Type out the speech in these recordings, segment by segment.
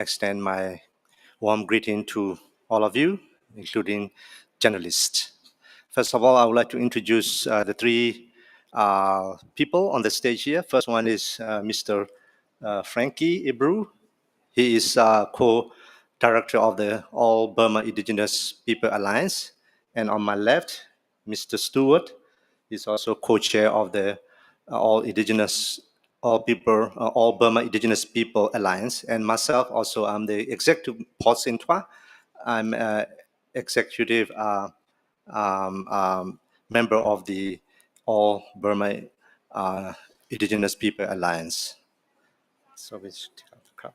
extend my warm greeting to all of you, including journalists. First of all, I would like to introduce the three people on the stage here. First one is Mr. Frankie Ibru. He is co-director of the All Burma Indigenous People Alliance. And on my left, Mr. Stewart is also co-chair of the All Burma Indigenous People Alliance. And myself also, I'm the executive porte-parole. I'm executive member of the All Burma Indigenous People Alliance. So we should take out the crowd.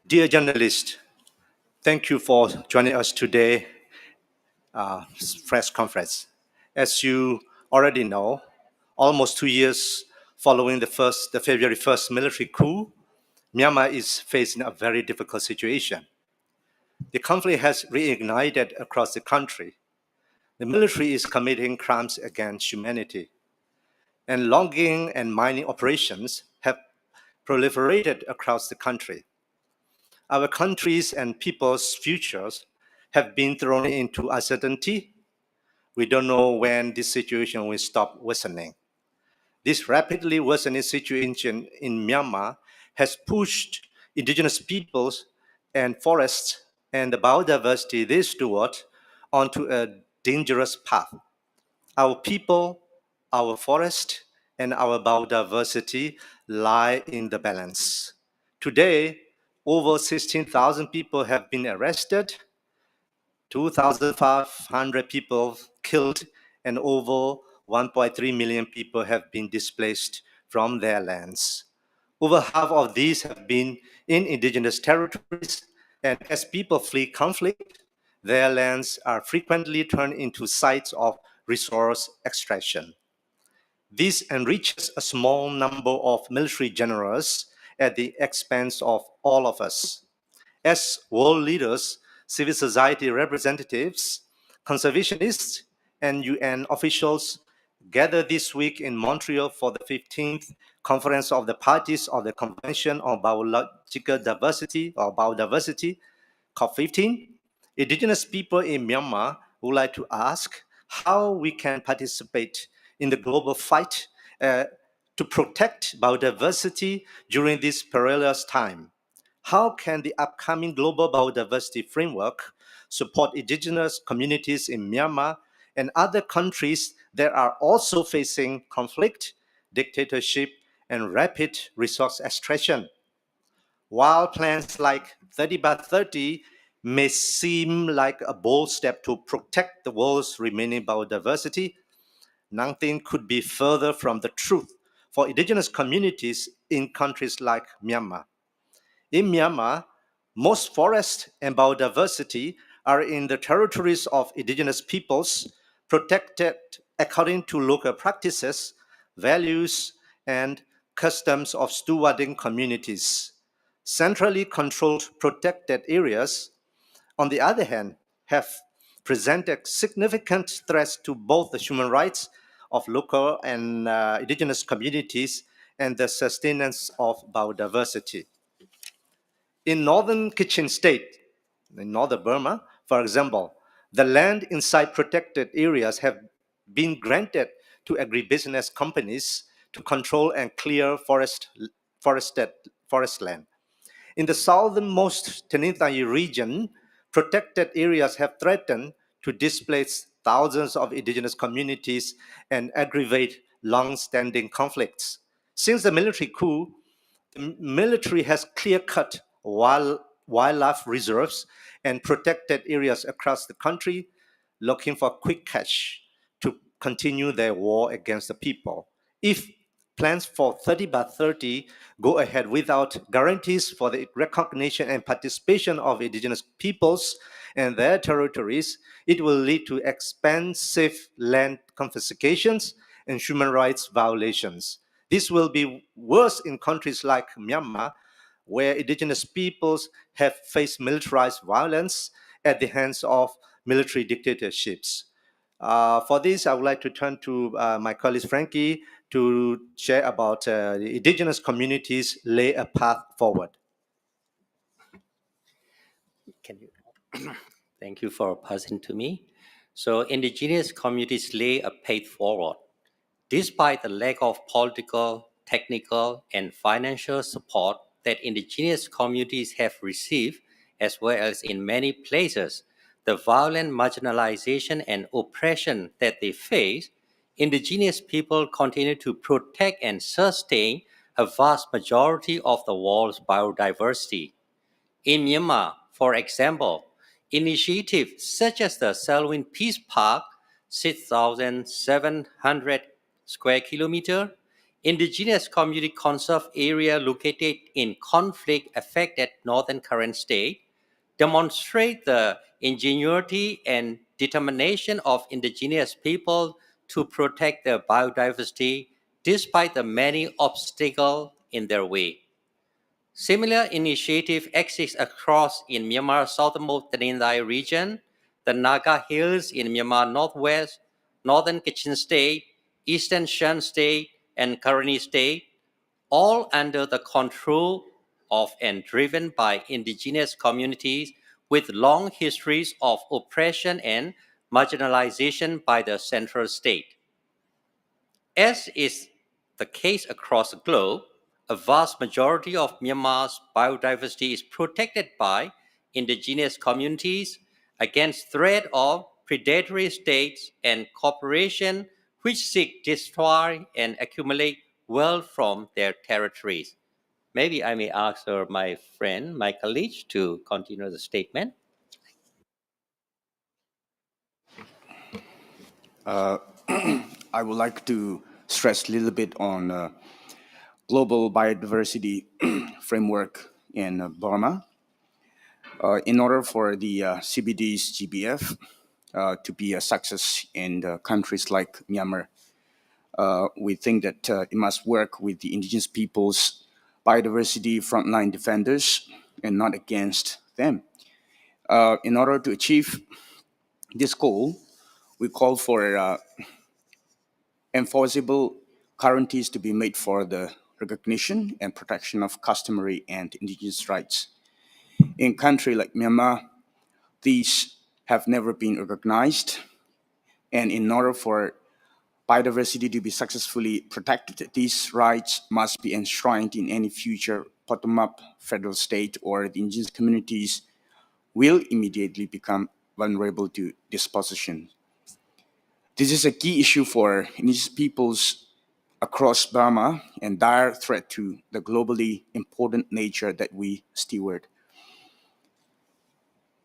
Dear journalists, thank you for joining us today press conference. As you already know, almost 2 years following the February 1st military coup, Myanmar is facing a very difficult situation. The conflict has reignited across the country. The military is committing crimes against humanity, and logging and mining operations have proliferated across the country. Our country's and people's futures have been thrown into uncertainty. We don't know when this situation will stop worsening. This rapidly worsening situation in Myanmar has pushed indigenous peoples and forests and the biodiversity they steward onto a dangerous path. Our people, our forest, and our biodiversity lie in the balance. Today, over 16,000 people have been arrested, 2,500 people killed, and over 1.3 million people have been displaced from their lands. Over half of these have been in indigenous territories, and as people flee conflict, their lands are frequently turned into sites of resource extraction. This enriches a small number of military generals at the expense of all of us. As world leaders, civil society representatives, conservationists, and UN officials gather this week in Montreal for the 15th Conference of the Parties of the Convention on Biological Diversity or Biodiversity, COP15, Indigenous people in Myanmar would like to ask how we can participate in the global fight to protect biodiversity during this perilous time. How can the upcoming global biodiversity framework support indigenous communities in Myanmar and other countries that are also facing conflict, dictatorship, and rapid resource extraction? While plans like 30 by 30 may seem like a bold step to protect the world's remaining biodiversity, nothing could be further from the truth for indigenous communities in countries like Myanmar. In Myanmar, most forests and biodiversity are in the territories of indigenous peoples, protected according to local practices, values, and customs of stewarding communities. Centrally controlled protected areas, on the other hand, have presented significant threats to both the human rights of local and indigenous communities and the sustenance of biodiversity. In northern Kachin state, in northern Burma, for example, the land inside protected areas have been granted to agribusiness companies to control and clear forest land. In the southernmost Tenintayi region, protected areas have threatened to displace thousands of indigenous communities and aggravate long-standing conflicts. Since the military coup, the military has clear-cut wildlife reserves and protected areas across the country, looking for quick cash to continue their war against the people. If plans for 30 by 30 go ahead without guarantees for the recognition and participation of indigenous peoples and their territories, it will lead to expensive land confiscations and human rights violations. This will be worse in countries like Myanmar, where indigenous peoples have faced militarized violence at the hands of military dictatorships. For this, I would like to turn to my colleague Frankie to share about the indigenous communities lay a path forward. Can you? Thank you for passing to me. So, indigenous communities lay a path forward. Despite the lack of political, technical, and financial support that indigenous communities have received, as well as in many places, the violent marginalization and oppression that they face, indigenous people continue to protect and sustain a vast majority of the world's biodiversity. In Myanmar, for example, initiatives such as the Selwyn Peace Park, 6,700 square kilometer, indigenous community conserve area located in conflict-affected northern Karen state, demonstrate the ingenuity and determination of indigenous people to protect their biodiversity despite the many obstacles in their way. Similar initiatives exist across in Myanmar's southernmost Tendai region, the Naga Hills in Myanmar Northwest, northern Kachin State, eastern Shan State, and Karenni State, all under the control of and driven by indigenous communities with long histories of oppression and marginalization by the central state. As is the case across the globe, a vast majority of Myanmar's biodiversity is protected by indigenous communities against threat of predatory states and corporations which seek destroy and accumulate wealth from their territories. Maybe I may ask my friend, my colleague, to continue the statement. I would like to stress a little bit on global biodiversity framework in Burma. In order for the CBD's GBF to be a success in countries like Myanmar, we think that it must work with the indigenous peoples' biodiversity frontline defenders and not against them. In order to achieve this goal, we call for enforceable guarantees to be made for the recognition and protection of customary and indigenous rights. In a country like Myanmar, these have never been recognized, and in order for biodiversity to be successfully protected, these rights must be enshrined in any future bottom-up federal state, or the indigenous communities will immediately become vulnerable to dispossession. This is a key issue for indigenous peoples across Burma and dire threat to the globally important nature that we steward.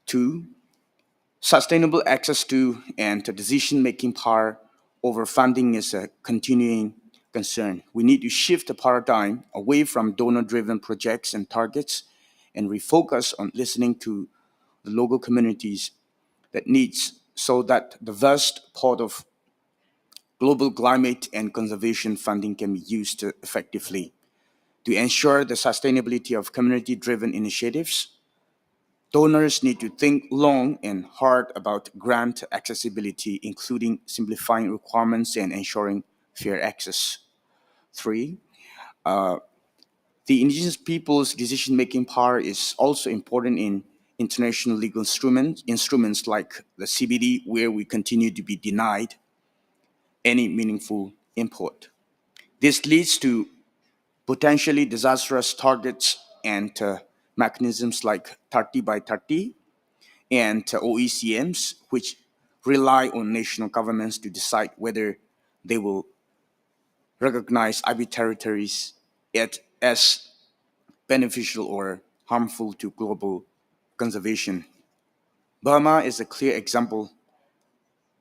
Two, sustainable access to and decision-making power over funding is a continuing concern. We need to shift the paradigm away from donor-driven projects and targets and refocus on listening to the local communities that needs, so that the vast pot of global climate and conservation funding can be used effectively. To ensure the sustainability of community-driven initiatives, donors need to think long and hard about grant accessibility, including simplifying requirements and ensuring fair access. Three, the indigenous people's decision-making power is also important in international legal instruments like the CBD, where we continue to be denied any meaningful input. This leads to potentially disastrous targets and mechanisms like 30 by 30 and OECMs, which rely on national governments to decide whether they will recognize IB territories as beneficial or harmful to global conservation. Burma is a clear example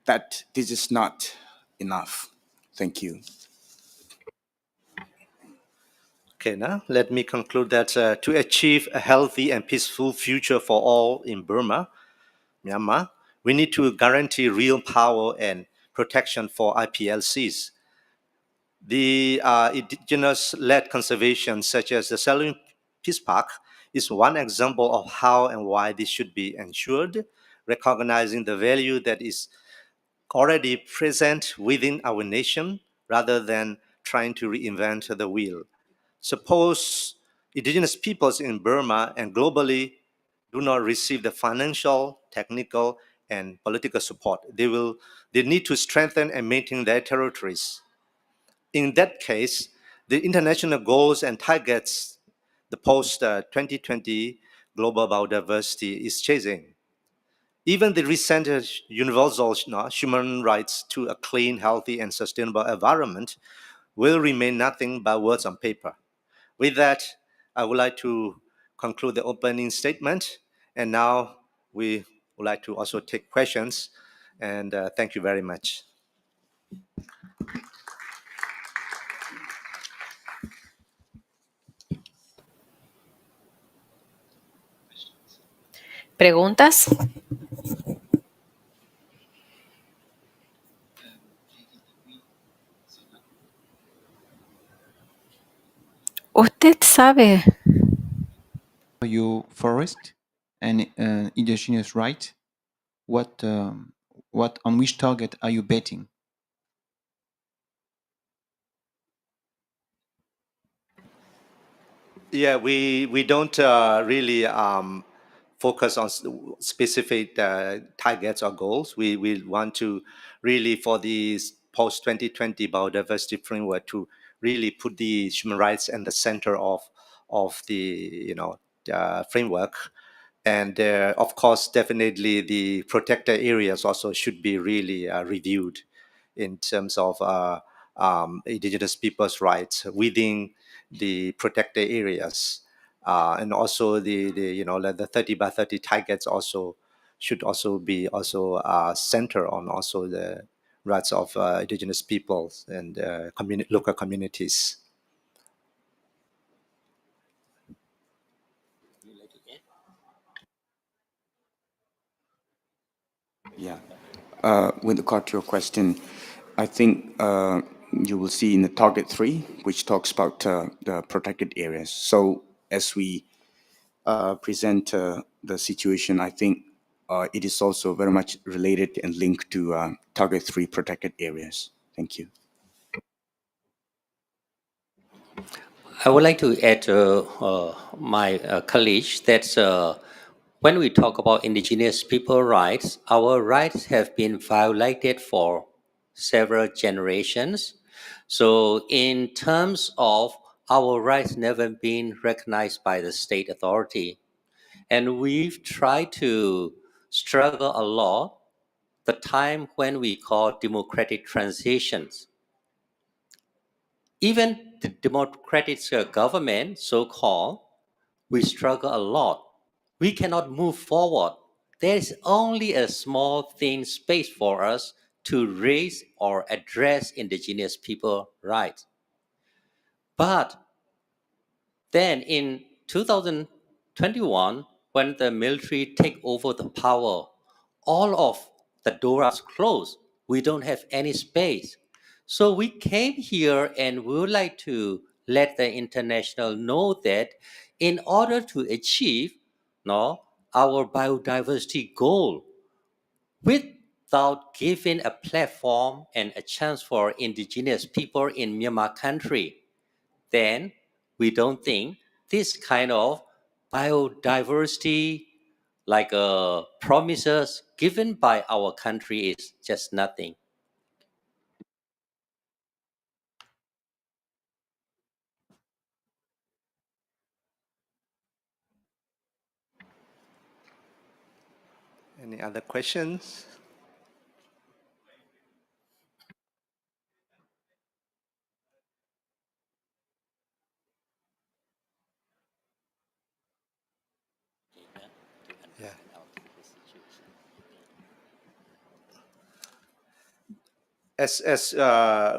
that this is not enough. Thank you. Okay, now let me conclude that to achieve a healthy and peaceful future for all in Burma, Myanmar, we need to guarantee real power and protection for IPLCs. The indigenous-led conservation, such as the Selwyn Peace Park, is one example of how and why this should be ensured, recognizing the value that is already present within our nation rather than trying to reinvent the wheel. Suppose indigenous peoples in Burma and globally do not receive the financial, technical, and political support. They need to strengthen and maintain their territories. In that case, the international goals and targets the post 2020 global biodiversity is chasing. Even the recent universal human rights to a clean, healthy, and sustainable environment will remain nothing but words on paper. With that, I would like to conclude the opening statement. And now we would like to also take questions. And thank you very much. ¿Preguntas? Usted sabe. Your forest and indigenous right, what on which target are you betting? Yeah, we don't really focus on specific targets or goals. We want to really, for the post 2020 biodiversity framework, to really put the human rights in the center of the framework. And of course, definitely the protected areas also should be really reviewed in terms of indigenous people's rights within the protected areas. And also the 30 by 30 targets also should also be also center on also the rights of indigenous peoples and local communities. Yeah. With regard to your question, I think you will see in the target 3, which talks about the protected areas. So as we present the situation, I think it is also very much related and linked to target 3 protected areas. Thank you. I would like to add my colleague that when we talk about indigenous people rights, our rights have been violated for several generations. So in terms of our rights never been recognized by the state authority, and we've tried to struggle a lot the time when we call democratic transitions. Even the democratic government, so-called, we struggle a lot. We cannot move forward. There is only a small thin space for us to raise or address indigenous people rights. But then in 2021, when the military take over the power, all of the doors closed. We don't have any space. So we came here and we would like to let the international know that in order to achieve our biodiversity goal, without giving a platform and a chance for indigenous people in Myanmar country, then we don't think this kind of biodiversity like promises given by our country is just nothing. Any other questions? Yeah. As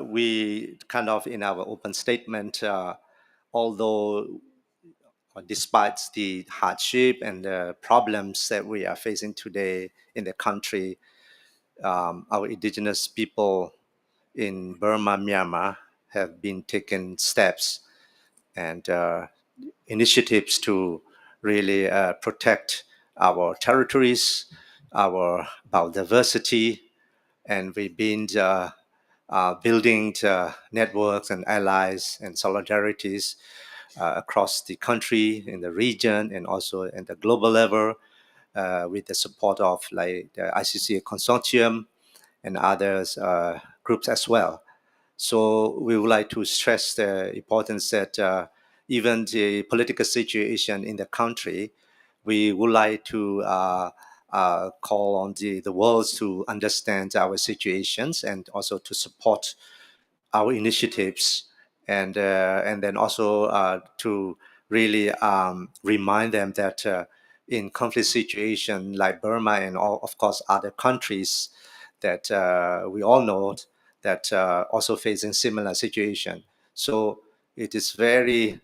we kind of in our open statement, although despite the hardship and the problems that we are facing today in the country, our indigenous people in Burma, Myanmar have been taking steps and initiatives to really protect our territories, our biodiversity, and we've been building networks and allies and solidarities across the country, in the region, and also in the global level, with the support of like the ICCA Consortium and others groups as well. So we would like to stress the importance that even the political situation in the country, we would like to call on the world to understand our situations and also to support our initiatives, and then also to really remind them that in conflict situation like Burma and all, of course, other countries that we all know that also facing similar situation. So it is very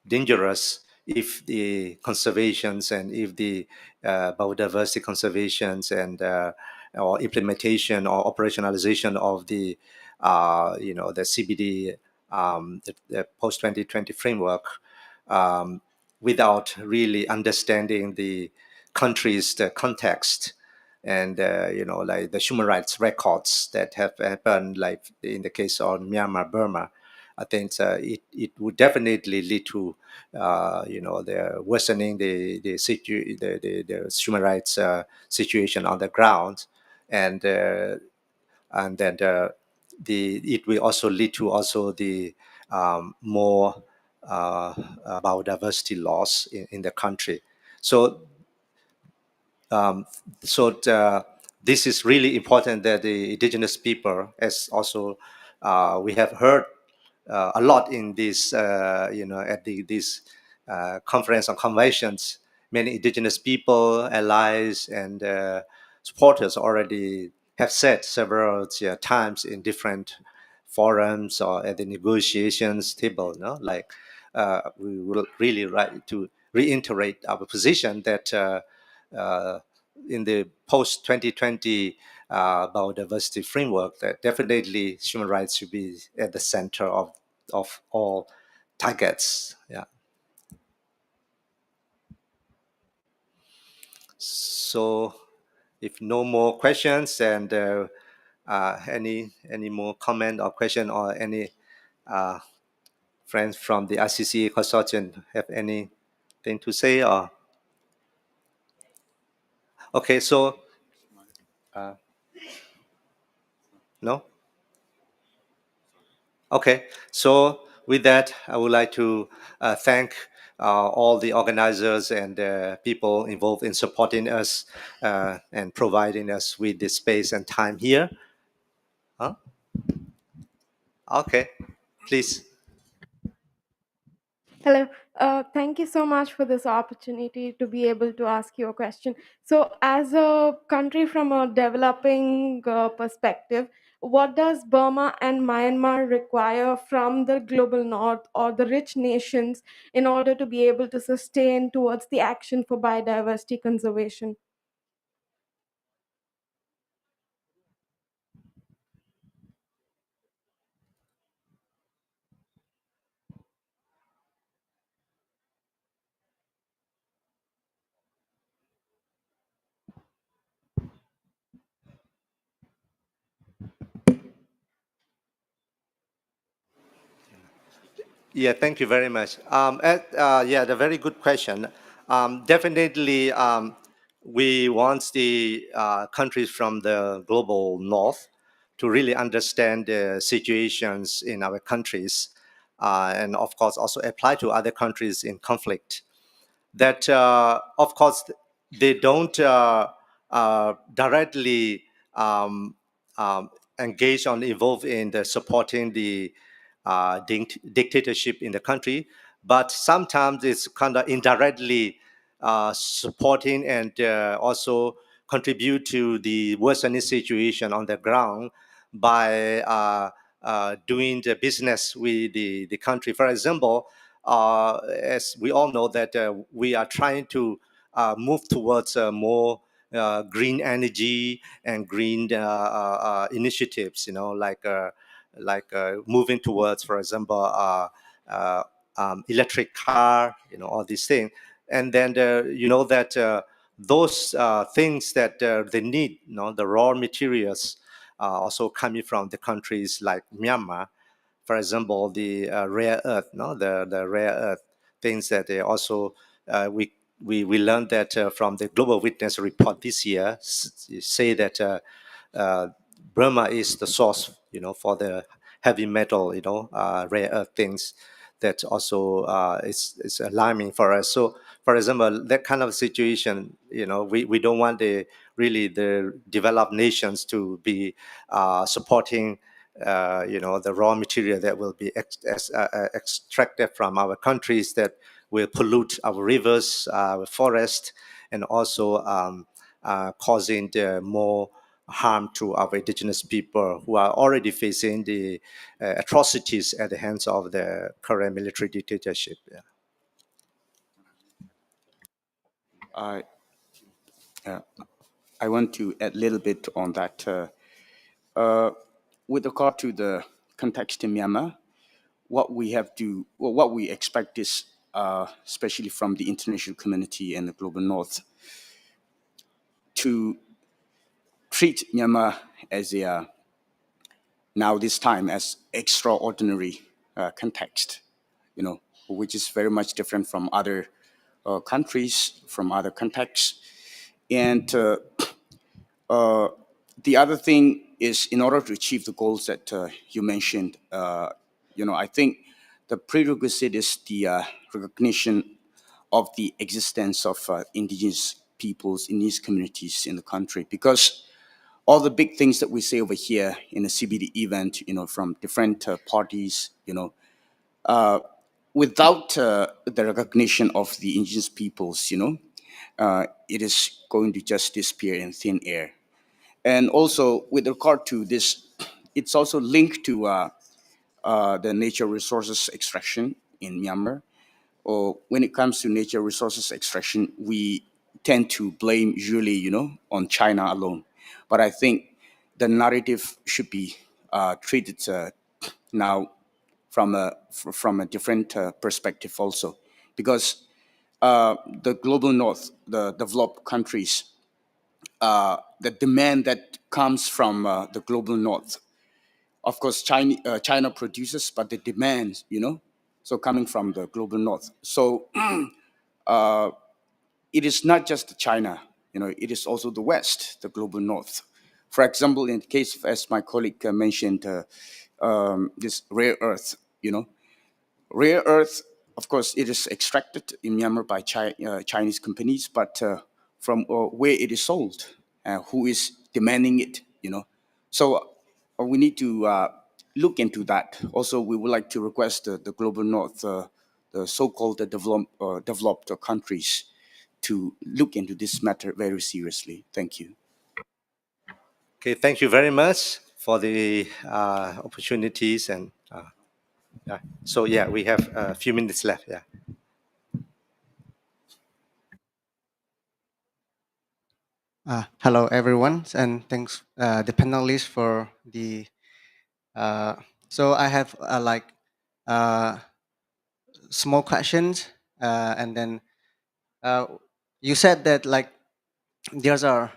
dangerous if the conservations and if the biodiversity conservations and or implementation or operationalization of the the CBD, the post 2020 framework, without really understanding the country's the context and like the human rights records that have happened, like in the case of Myanmar, Burma. I think it would definitely lead to the worsening the human rights situation on the ground, and then it will also lead to also the more biodiversity loss in the country. So um, this is really important that the indigenous people, as also we have heard a lot in this, at this conference on conventions, many indigenous people, allies, and supporters already have said several times in different forums or at the negotiations table, like we would really like to reiterate our position that uh, in the post 2020 biodiversity framework, that definitely human rights should be at the center of all targets. Yeah. So, if no more questions and any more comment or question, or any uh, friends from the ICCA consortium have anything to say, or okay, so no. Okay, so with that, I would like to thank all the organizers and people involved in supporting us and providing us with the space and time here. Huh? Okay, please. Hello. Thank you so much for this opportunity to be able to ask you a question. So, as a country from a developing perspective, what does Burma and Myanmar require from the global north or the rich nations in order to be able to sustain towards the action for biodiversity conservation? Yeah, thank you very much. Yeah, the very good question. Definitely, we want the countries from the global north to really understand the situations in our countries, and of course also apply to other countries in conflict. That of course they don't directly um, engage or involve in the supporting the dictatorship in the country, but sometimes it's kind of indirectly supporting and also contribute to the worsening situation on the ground by doing the business with the country. For example, as we all know that we are trying to move towards more green energy and green initiatives, like moving towards, for example, uh, electric car, all these things. And then, that those things that they need, the raw materials also coming from the countries like Myanmar. For example, the rare earth, no, the rare earth things that they also we learned that from the Global Witness report this year say that Burma is the source, for the heavy metal, rare earth things that also is alarming for us. So, for example, that kind of situation, we don't want the developed nations to be supporting, the raw material that will be extracted from our countries that will pollute our rivers, our forest, and also causing more harm to our indigenous people who are already facing the atrocities at the hands of the current military dictatorship. Yeah. I uh, I want to add a little bit on that. With regard to the context in Myanmar, what we expect is, especially from the international community and the global North, to treat Myanmar as now this time as extraordinary context, which is very much different from other countries, from other contexts. And the other thing is, in order to achieve the goals that you mentioned, I think the prerequisite is the recognition of the existence of indigenous peoples, indigenous communities in the country, because all the big things that we say over here in the CBD event, from different parties, without the recognition of the indigenous peoples, it is going to just disappear in thin air. And also, with regard to this, it's also linked to the nature resources extraction in Myanmar. Or when it comes to nature resources extraction, we tend to blame usually, on China alone. But I think the narrative should be treated now from a different perspective also, because the global North, the developed countries, the demand that comes from the global North. Of course, China produces, but the demand, so coming from the global North. So it is not just China, it is also the West, the global North. For example, in the case of, as my colleague mentioned, this rare earth, rare earth, of course, it is extracted in Myanmar by Chinese companies, but from where it is sold, who is demanding it, So we need to look into that. Also, we would like to request the global North, the so-called developed countries, to look into this matter very seriously. Thank you. Okay, thank you very much for the opportunities and. Yeah. So yeah, we have a few minutes left. Yeah. Hello, everyone, and thanks the panelists for the. So I have uh, small questions, and then you said that there's are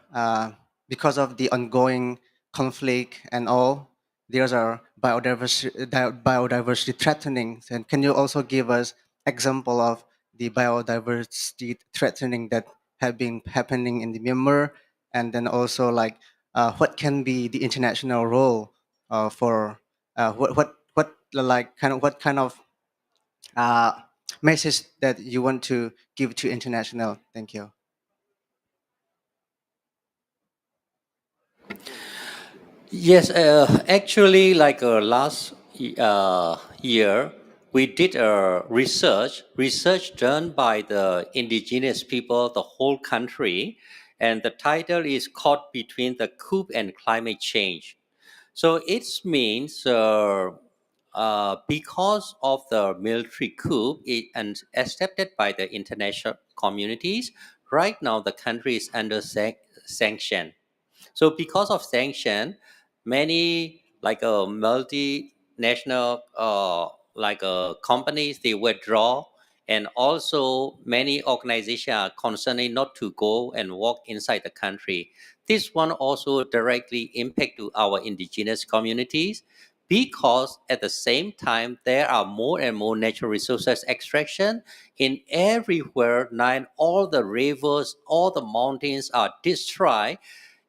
because of the ongoing conflict and all, there's are biodiversity threatening. And can you also give us example of the biodiversity threatening that have been happening in the Myanmar, and then also what can be the international role for what kind of uh, message that you want to give to international? Thank you. Yes, actually, last year, we did a research done by the indigenous people, the whole country, and the title is Caught Between the Coup and Climate Change. So it means because of the military coup and accepted by the international communities, right now the country is under sanction. So because of sanction, many multinational companies, they withdraw, And also, many organizations are concerned not to go and walk inside the country. This one also directly impact to our indigenous communities because at the same time, there are more and more natural resources extraction in everywhere. Now, all the rivers, all the mountains are destroyed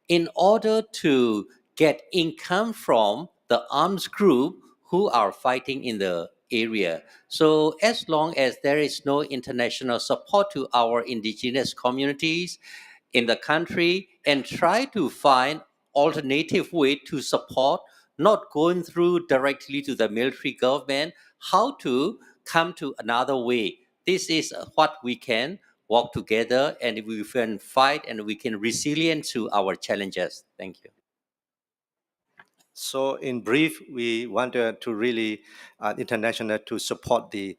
in order to get income from the arms group who are fighting in the area. So as long as there is no international support to our indigenous communities in the country and try to find alternative way to support, not going through directly to the military government, how to come to another way. This is what we can work together and we can fight and we can resilient to our challenges. Thank you. So in brief, we wanted to really international to support the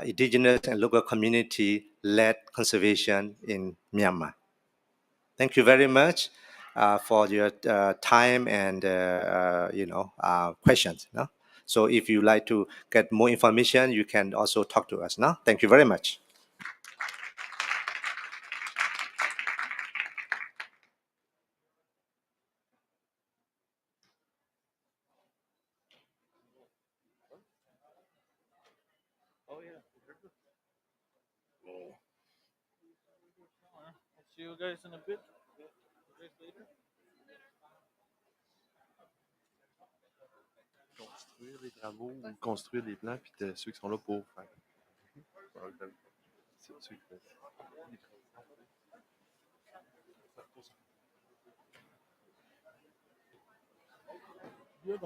indigenous and local community-led conservation in Myanmar. Thank you very much for your time and questions. No? So if you like to get more information, you can also talk to us. No? Thank you very much. See you guys in a bit. Construire les travaux ou construire des plans, puis ceux qui sont là pour faire. C'est ceux qui font. Yeah,